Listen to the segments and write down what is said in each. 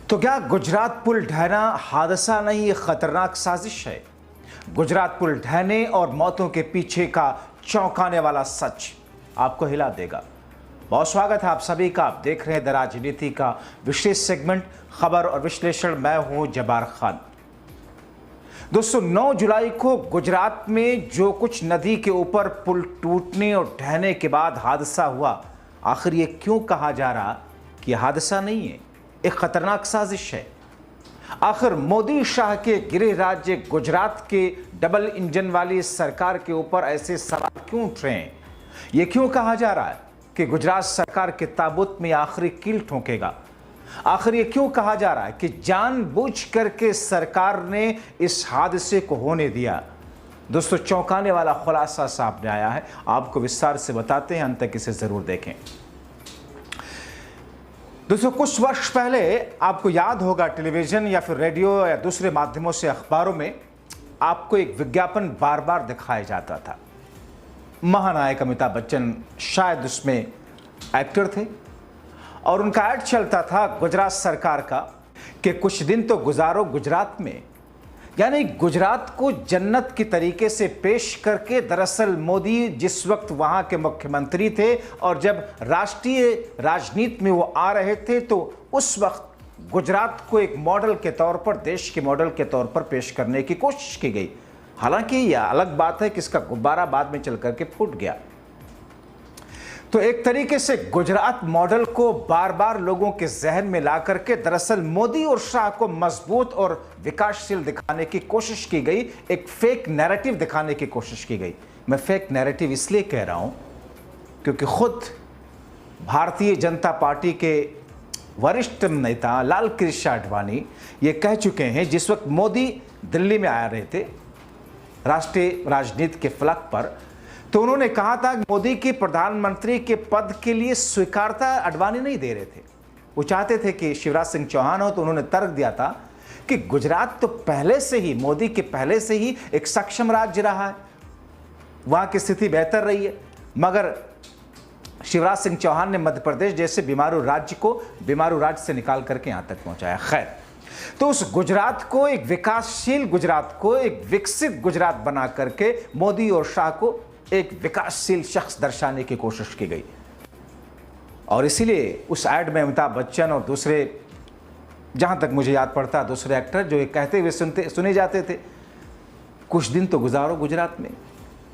तो क्या गुजरात पुल ढहना हादसा नहीं, ये खतरनाक साजिश है। गुजरात पुल ढहने और मौतों के पीछे का चौंकाने वाला सच आपको हिला देगा। बहुत स्वागत है आप सभी का। आप देख रहे हैं द राजनीति का विशेष सेगमेंट खबर और विश्लेषण। मैं हूं जब्बार खान। दोस्तों, 9 जुलाई को गुजरात में जो कुछ नदी के ऊपर पुल टूटने और ढहने के बाद हादसा हुआ, आखिर ये क्यों कहा जा रहा कि हादसा नहीं है, एक खतरनाक साजिश है। आखिर मोदी शाह के गृह राज्य गुजरात के डबल इंजन वाली सरकार के ऊपर ऐसे सवाल क्यों उठ रहे हैं? यह क्यों कहा जा रहा है कि गुजरात सरकार के ताबूत में आखिरी कील ठोकेगा? आखिर ये क्यों कहा जा रहा है कि जानबूझ करके सरकार ने इस हादसे को होने दिया? दोस्तों, चौंकाने वाला खुलासा सामने आया है, आपको विस्तार से बताते हैं, अंत तक इसे जरूर देखें। दोस्तों, कुछ वर्ष पहले आपको याद होगा, टेलीविजन या फिर रेडियो या दूसरे माध्यमों से, अखबारों में आपको एक विज्ञापन बार बार दिखाया जाता था। महानायक अमिताभ बच्चन शायद उसमें एक्टर थे और उनका ऐड चलता था गुजरात सरकार का कि कुछ दिन तो गुजारो गुजरात में, यानी गुजरात को जन्नत की तरीके से पेश करके। दरअसल मोदी जिस वक्त वहां के मुख्यमंत्री थे और जब राष्ट्रीय राजनीति में वो आ रहे थे, तो उस वक्त गुजरात को एक मॉडल के तौर पर, देश के मॉडल के तौर पर पेश करने की कोशिश की गई। हालांकि यह अलग बात है कि इसका गुब्बारा बाद में चल करके फूट गया। तो एक तरीके से गुजरात मॉडल को बार बार लोगों के जहन में ला करके दरअसल मोदी और शाह को मजबूत और विकासशील दिखाने की कोशिश की गई, एक फेक नैरेटिव दिखाने की कोशिश की गई। मैं फेक नैरेटिव इसलिए कह रहा हूं क्योंकि खुद भारतीय जनता पार्टी के वरिष्ठ नेता लाल कृष्ण आडवाणी ये कह चुके हैं, जिस वक्त मोदी दिल्ली में आ रहे थे राष्ट्रीय राजनीति के फलक पर, तो उन्होंने कहा था कि मोदी के प्रधानमंत्री के पद के लिए स्वीकारता आडवाणी नहीं दे रहे थे। वो चाहते थे कि शिवराज सिंह चौहान हो। तो उन्होंने तर्क दिया था कि गुजरात तो पहले से ही, मोदी के पहले से ही एक सक्षम राज्य रहा है, वहां की स्थिति बेहतर रही है, मगर शिवराज सिंह चौहान ने मध्य प्रदेश जैसे बीमारू राज्य को बीमारू राज्य से निकाल करके यहां तक पहुंचाया। खैर, तो उस गुजरात को, एक विकासशील गुजरात को, एक विकसित गुजरात बना करके मोदी और शाह को एक विकासशील शख्स दर्शाने की कोशिश की गई। और इसीलिए उस ऐड में अमिताभ बच्चन और दूसरे, जहां तक मुझे याद पड़ता, दूसरे एक्टर जो ये कहते हुए सुने जाते थे, कुछ दिन तो गुजारो गुजरात में,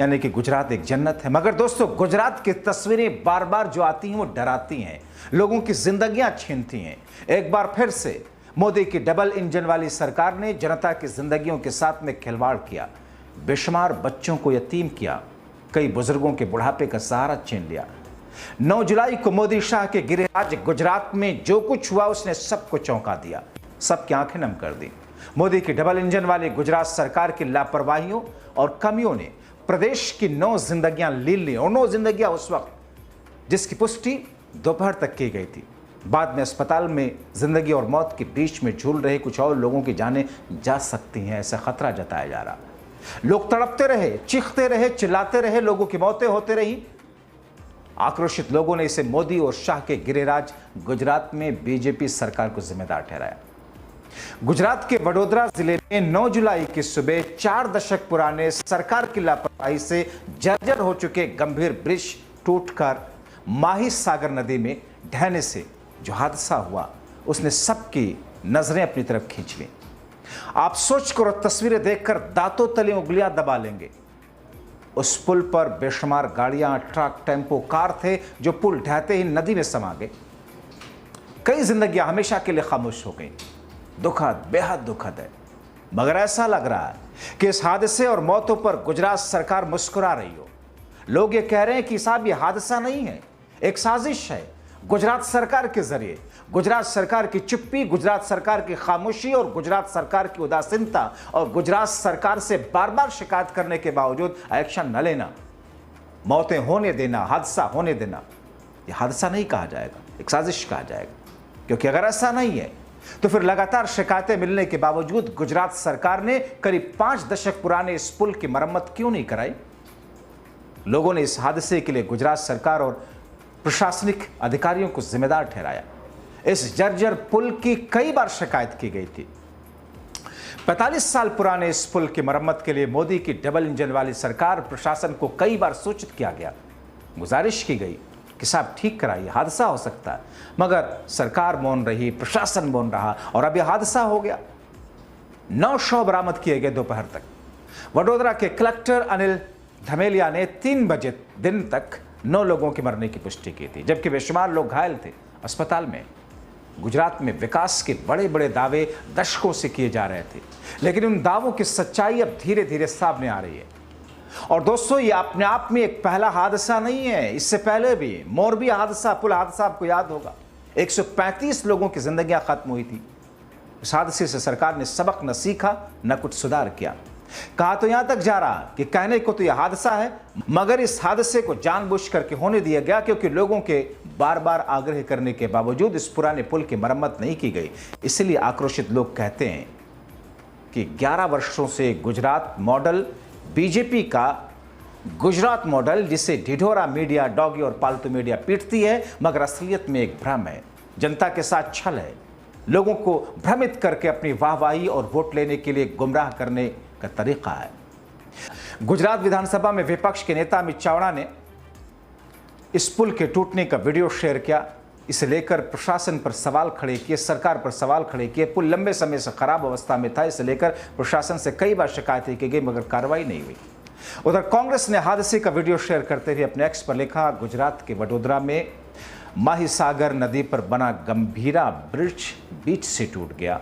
यानी कि गुजरात एक जन्नत है। मगर दोस्तों, गुजरात की तस्वीरें बार बार जो आती हैं वो डराती हैं, लोगों की जिंदगियां छीनती हैं। एक बार फिर से मोदी की डबल इंजन वाली सरकार ने जनता की जिंदगियों के साथ में खिलवाड़ किया, बेशुमार बच्चों को यतीम किया, कई बुजुर्गों के बुढ़ापे का सहारा छीन लिया। 9 जुलाई को मोदी शाह के गृह राज्य गुजरात में जो कुछ हुआ, उसने सबको चौंका दिया, सबकी आंखें नम कर दी। मोदी की डबल इंजन वाली गुजरात सरकार की लापरवाहियों और कमियों ने प्रदेश की 9 जिंदगियां लील ली, और 9 जिंदगियां उस वक्त जिसकी पुष्टि दोपहर तक की गई थी। बाद में अस्पताल में जिंदगी और मौत के बीच में झूल रहे कुछ और लोगों की जानें जा सकती हैं, ऐसा खतरा जताया जा रहा। लोग तड़पते रहे, चीखते रहे, चिल्लाते रहे, लोगों की मौतें होते रही। आक्रोशित लोगों ने इसे मोदी और शाह के गृह राज्य गुजरात में बीजेपी सरकार को जिम्मेदार ठहराया। गुजरात के वडोदरा जिले में 9 जुलाई की सुबह 4 दशक पुराने सरकार की लापरवाही से जर्जर हो चुके गंभीर ब्रिज टूटकर माही सागर नदी में ढहने से जो हादसा हुआ, उसने सबकी नजरें अपनी तरफ खींच ली। आप सोचकर और तस्वीरें देखकर दांतों तले उंगलियां दबा लेंगे। उस पुल पर बेशुमार गाड़ियां, ट्रक, टेम्पो, कार थे जो पुल ढहते ही नदी में समा गए। कई जिंदगियां हमेशा के लिए खामोश हो गई। दुखद, बेहद दुखद है। मगर ऐसा लग रहा है कि इस हादसे और मौतों पर गुजरात सरकार मुस्कुरा रही हो। लोग ये कह रहे हैं कि साहब, ये हादसा नहीं है, एक साजिश है। गुजरात सरकार के जरिए, गुजरात सरकार की चुप्पी, गुजरात सरकार की खामोशी और गुजरात सरकार की उदासीनता और गुजरात सरकार से बार बार शिकायत करने के बावजूद एक्शन न लेना, मौतें होने देना, हादसा होने देना, यह हादसा नहीं कहा जाएगा, एक साजिश कहा जाएगा। क्योंकि अगर ऐसा नहीं है तो फिर लगातार शिकायतें मिलने के बावजूद गुजरात सरकार ने करीब 5 दशक पुराने इस पुल की मरम्मत क्यों नहीं कराई? लोगों ने इस हादसे के लिए गुजरात सरकार और प्रशासनिक अधिकारियों को जिम्मेदार ठहराया। इस जर्जर पुल की कई बार शिकायत की गई थी। 45 साल पुराने इस पुल की मरम्मत के लिए मोदी की डबल इंजन वाली सरकार प्रशासन को कई बार सूचित किया गया, गुजारिश की गई कि साहब ठीक कराइए, हादसा हो सकता है, मगर सरकार मौन रही, प्रशासन मौन रहा और अब यह हादसा हो गया। 9 शव बरामद किए गए दोपहर तक। वडोदरा के कलेक्टर अनिल धमेलिया ने 3 बजे दिन तक 9 लोगों के मरने की पुष्टि की थी, जबकि बेशुमार लोग घायल थे अस्पताल में। गुजरात में विकास के बड़े बड़े दावे दशकों से किए जा रहे थे, लेकिन उन दावों की सच्चाई अब धीरे धीरे सामने आ रही है। और दोस्तों, ये अपने आप में एक पहला हादसा नहीं है, इससे पहले भी मोरबी हादसा, पुल हादसा आपको याद होगा, 135 लोगों की जिंदगियां खत्म हुई थी। इस हादसे से सरकार ने सबक न सीखा न कुछ सुधार किया। कहा तो यहां तक जा रहा कि कहने को तो यह हादसा है, मगर इस हादसे को जानबूझ करके होने दिया गया क्योंकि लोगों के बार बार आग्रह करने के बावजूद इस पुराने पुल की मरम्मत नहीं की गई। इसलिए आक्रोशित लोग कहते हैं कि 11 वर्षों से गुजरात मॉडल, बीजेपी का गुजरात मॉडल, जिसे ढिढोरा मीडिया, डॉगी और पालतू मीडिया पीटती है, मगर असलियत में एक भ्रम है, जनता के साथ छल है, लोगों को भ्रमित करके अपनी वाहवाही और वोट लेने के लिए गुमराह करने का तरीका है। गुजरात विधानसभा में विपक्ष के नेता अमित चावड़ा ने इस पुल के टूटने का वीडियो शेयर किया। इसे लेकर प्रशासन पर सवाल खड़े किए, सरकार पर सवाल खड़े किए। पुल लंबे समय से खराब अवस्था में था, इसे लेकर प्रशासन से कई बार शिकायतें की गई, मगर कार्रवाई नहीं हुई। उधर कांग्रेस ने हादसे का वीडियो शेयर करते हुए अपने एक्स पर लिखा, गुजरात के वडोदरा में माहिसागर नदी पर बना गंभीरा ब्रिज बीच से टूट गया।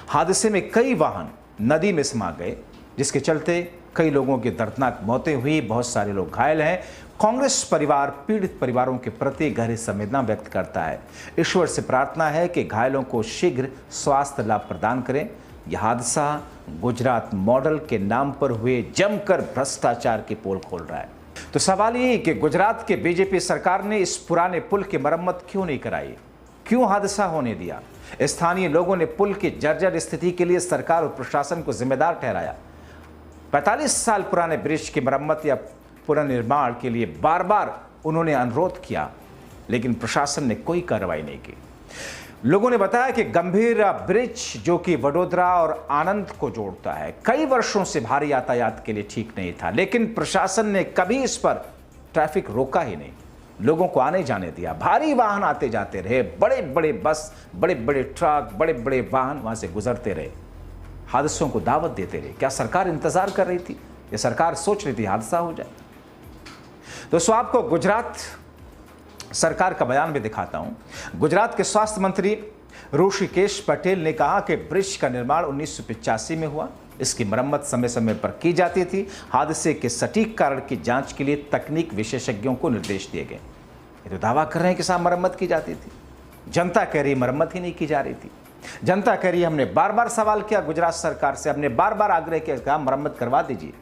हादसे में कई वाहन नदी में समा गए, जिसके चलते कई लोगों की दर्दनाक मौतें हुई, बहुत सारे लोग घायल हैं। कांग्रेस परिवार पीड़ित परिवारों के प्रति गहरी संवेदना व्यक्त करता है। ईश्वर से प्रार्थना है कि घायलों को शीघ्र स्वास्थ्य लाभ प्रदान करें। यह हादसा गुजरात मॉडल के नाम पर हुए जमकर भ्रष्टाचार की पोल खोल रहा है। तो सवाल ये कि गुजरात के बीजेपी सरकार ने इस पुराने पुल की मरम्मत क्यों नहीं कराई, क्यों हादसा होने दिया? स्थानीय लोगों ने पुल की जर्जर स्थिति के लिए सरकार और प्रशासन को जिम्मेदार ठहराया। 45 साल पुराने ब्रिज की मरम्मत या पुनर्निर्माण के लिए बार बार उन्होंने अनुरोध किया, लेकिन प्रशासन ने कोई कार्रवाई नहीं की। लोगों ने बताया कि गंभीरा ब्रिज, जो कि वडोदरा और आनंद को जोड़ता है, कई वर्षों से भारी यातायात के लिए ठीक नहीं था, लेकिन प्रशासन ने कभी इस पर ट्रैफिक रोका ही नहीं, लोगों को आने जाने दिया। भारी वाहन आते जाते रहे, बड़े बड़े बस, बड़े बड़े ट्रक, बड़े बड़े वाहन वहां से गुजरते रहे, हादसों को दावत देते रहे। क्या सरकार इंतजार कर रही थी? या सरकार सोच रही थी हादसा हो जाए? दोस्तों, आपको गुजरात सरकार का बयान भी दिखाता हूं। गुजरात के स्वास्थ्य मंत्री ऋषिकेश पटेल ने कहा कि ब्रिज का निर्माण 1985 में हुआ, इसकी मरम्मत समय समय पर की जाती थी। हादसे के सटीक कारण की जांच के लिए तकनीक विशेषज्ञों को निर्देश दिए गए। ये तो दावा कर रहे हैं कि साहब मरम्मत की जाती थी। जनता कह रही मरम्मत ही नहीं की जा रही थी। जनता कह रही हमने बार बार सवाल किया गुजरात सरकार से, हमने बार बार आग्रह किया, कहा मरम्मत करवा दीजिए,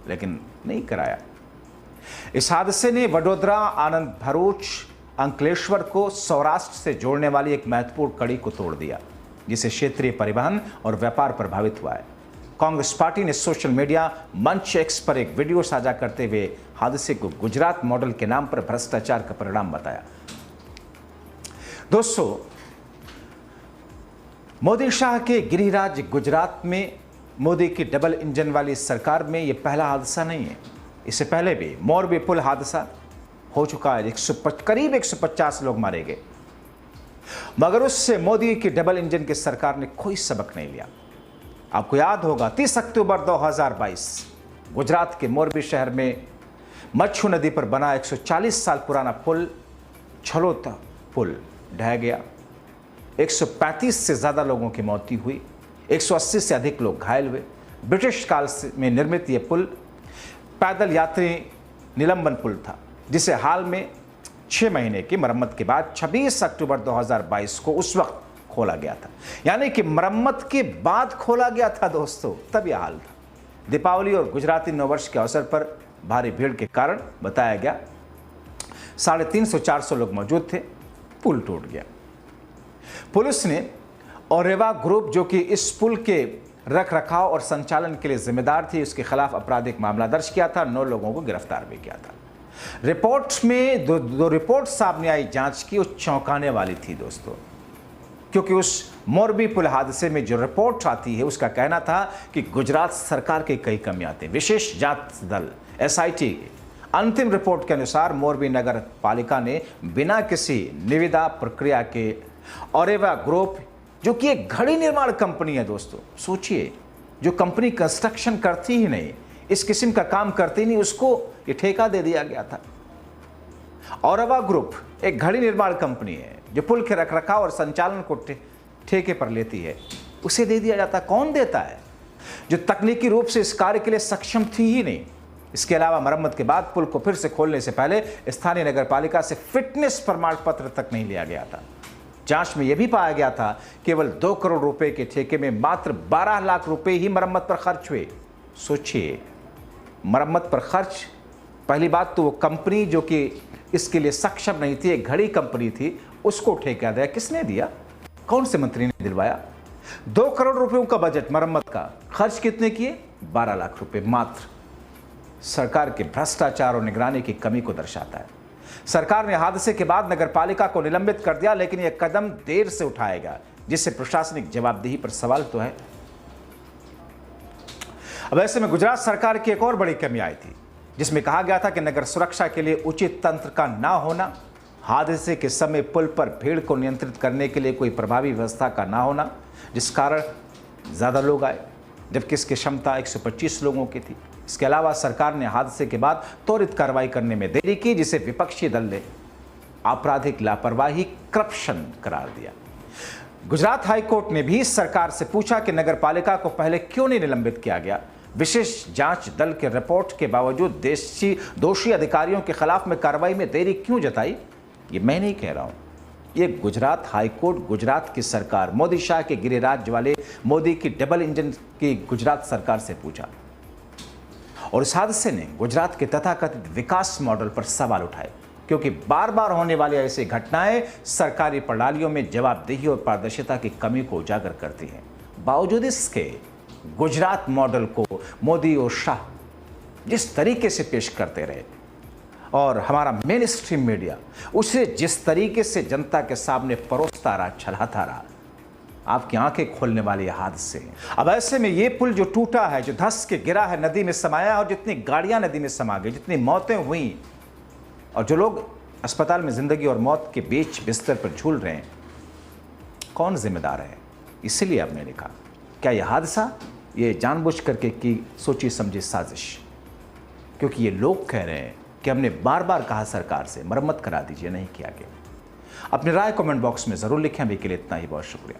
लेकिन नहीं कराया। इस हादसे ने वडोदरा, आनंद, भरूच, अंकलेश्वर को सौराष्ट्र से जोड़ने वाली एक महत्वपूर्ण कड़ी को तोड़ दिया, जिससे क्षेत्रीय परिवहन और व्यापार प्रभावित हुआ है। कांग्रेस पार्टी ने सोशल मीडिया मंच एक्स पर एक वीडियो साझा करते हुए हादसे को गुजरात मॉडल के नाम पर भ्रष्टाचार का परिणाम बताया। दोस्तों, मोदी शाह के गिरिराज गुजरात में मोदी की डबल इंजन वाली सरकार में यह पहला हादसा नहीं है। इससे पहले भी मोरबी पुल हादसा हो चुका है, करीब 150 लोग मारे गए, मगर उससे मोदी की डबल इंजन की सरकार ने कोई सबक नहीं लिया। आपको याद होगा 30 अक्टूबर 2022 गुजरात के मोरबी शहर में मच्छू नदी पर बना 140 साल पुराना पुल, छलोता पुल, ढह गया। 135 से ज़्यादा लोगों की मौत हुई, 180 से अधिक लोग घायल हुए। ब्रिटिश काल में निर्मित यह पुल पैदल यात्री निलंबन पुल था, जिसे हाल में 6 महीने की मरम्मत के बाद 26 अक्टूबर 2022 को उस वक्त खोला गया था। यानी कि मरम्मत के बाद खोला गया था दोस्तों, तब यह हाल था। दीपावली और गुजराती नववर्ष के अवसर पर भारी भीड़ के कारण बताया गया 350-400 लोग मौजूद थे, पुल टूट गया। पुलिस ने ओरेवा ग्रुप, जो कि इस पुल के रख रखाव और संचालन के लिए जिम्मेदार थी, उसके खिलाफ आपराधिक मामला दर्ज किया था, 9 लोगों को गिरफ्तार भी किया था। रिपोर्ट में दो रिपोर्ट सामने आई जांच की, वो चौंकाने वाली थी दोस्तों। क्योंकि उस मोरबी पुल हादसे में जो रिपोर्ट आती है उसका कहना था कि गुजरात सरकार की कई कमियां थी। विशेष जांच दल SIT की अंतिम रिपोर्ट के अनुसार मोरबी नगर पालिका ने बिना किसी निविदा प्रक्रिया के औरेवा ग्रुप, जो कि एक घड़ी निर्माण कंपनी है दोस्तों, सोचिए, जो कंपनी कंस्ट्रक्शन करती ही नहीं, इस किस्म का काम करती नहीं, उसको ये ठेका दे दिया गया था। औरवा ग्रुप एक घड़ी निर्माण कंपनी है जो पुल के रखरखाव और संचालन को ठेके पर लेती है, उसे दे दिया जाता। कौन देता है? जो तकनीकी रूप से इस कार्य के लिए सक्षम थी ही नहीं। इसके अलावा मरम्मत के बाद पुल को फिर से खोलने से पहले स्थानीय नगर पालिका से फिटनेस प्रमाण पत्र तक नहीं लिया गया था। जांच में यह भी पाया गया था केवल 2 करोड़ रुपए के ठेके में मात्र 12 लाख रुपए ही मरम्मत पर खर्च हुए। सोचिए, मरम्मत पर खर्च। पहली बात तो वो कंपनी जो कि इसके लिए सक्षम नहीं थी, एक घड़ी कंपनी थी, उसको ठेका दिया। किसने दिया? कौन से मंत्री ने दिलवाया? 2 करोड़ रुपयों का बजट मरम्मत का, खर्च कितने किए? 12 लाख रुपए मात्र। सरकार के भ्रष्टाचार और निगरानी की कमी को दर्शाता है। सरकार ने हादसे के बाद नगरपालिका को निलंबित कर दिया, लेकिन यह कदम देर से उठाएगा, जिससे प्रशासनिक जवाबदेही पर सवाल तो है। अब ऐसे में गुजरात सरकार की एक और बड़ी कमी आई थी, जिसमें कहा गया था कि नगर सुरक्षा के लिए उचित तंत्र का ना होना, हादसे के समय पुल पर भीड़ को नियंत्रित करने के लिए कोई प्रभावी व्यवस्था का ना होना, जिस कारण ज़्यादा लोग आए, जबकि इसकी क्षमता 125 लोगों की थी। इसके अलावा सरकार ने हादसे के बाद त्वरित कार्रवाई करने में देरी की, जिसे विपक्षी दल ने आपराधिक लापरवाही, करप्शन करार दिया। गुजरात हाईकोर्ट ने भी सरकार से पूछा कि नगरपालिका को पहले क्यों नहीं निलंबित किया गया। विशेष जांच दल के रिपोर्ट के बावजूद दोषी अधिकारियों के खिलाफ में कार्रवाई में देरी क्यों जताई? ये मैं नहीं कह रहा हूं, ये गुजरात हाईकोर्ट, गुजरात की सरकार, मोदी शाह के गिरिराज वाले मोदी की डबल इंजन की गुजरात सरकार से पूछा। और इस हादसे ने गुजरात के तथाकथित विकास मॉडल पर सवाल उठाए, क्योंकि बार बार होने वाली ऐसी घटनाएं सरकारी प्रणालियों में जवाबदेही और पारदर्शिता की कमी को उजागर करती हैं। बावजूद इसके गुजरात मॉडल को मोदी और शाह जिस तरीके से पेश करते रहे और हमारा मेन स्ट्रीम मीडिया उसे जिस तरीके से जनता के सामने परोसता रहा, छलाता रहा, आपकी आंखें खोलने वाले हादसे हैं। अब ऐसे में ये पुल जो टूटा है, जो धंस के गिरा है, नदी में समाया, और जितनी गाड़ियां नदी में समा गई, जितनी मौतें हुई, और जो लोग अस्पताल में जिंदगी और मौत के बीच बिस्तर पर झूल रहे हैं, कौन जिम्मेदार है? इसीलिए अब मैंने कहा, क्या यह हादसा ये जानबूझ करके की सोची समझी साजिश? क्योंकि ये लोग कह रहे हैं कि हमने बार बार कहा सरकार से मरम्मत करा दीजिए, नहीं किया गया। अपनी राय कमेंट बॉक्स में जरूर लिखें। अभी के लिए इतना ही, बहुत शुक्रिया।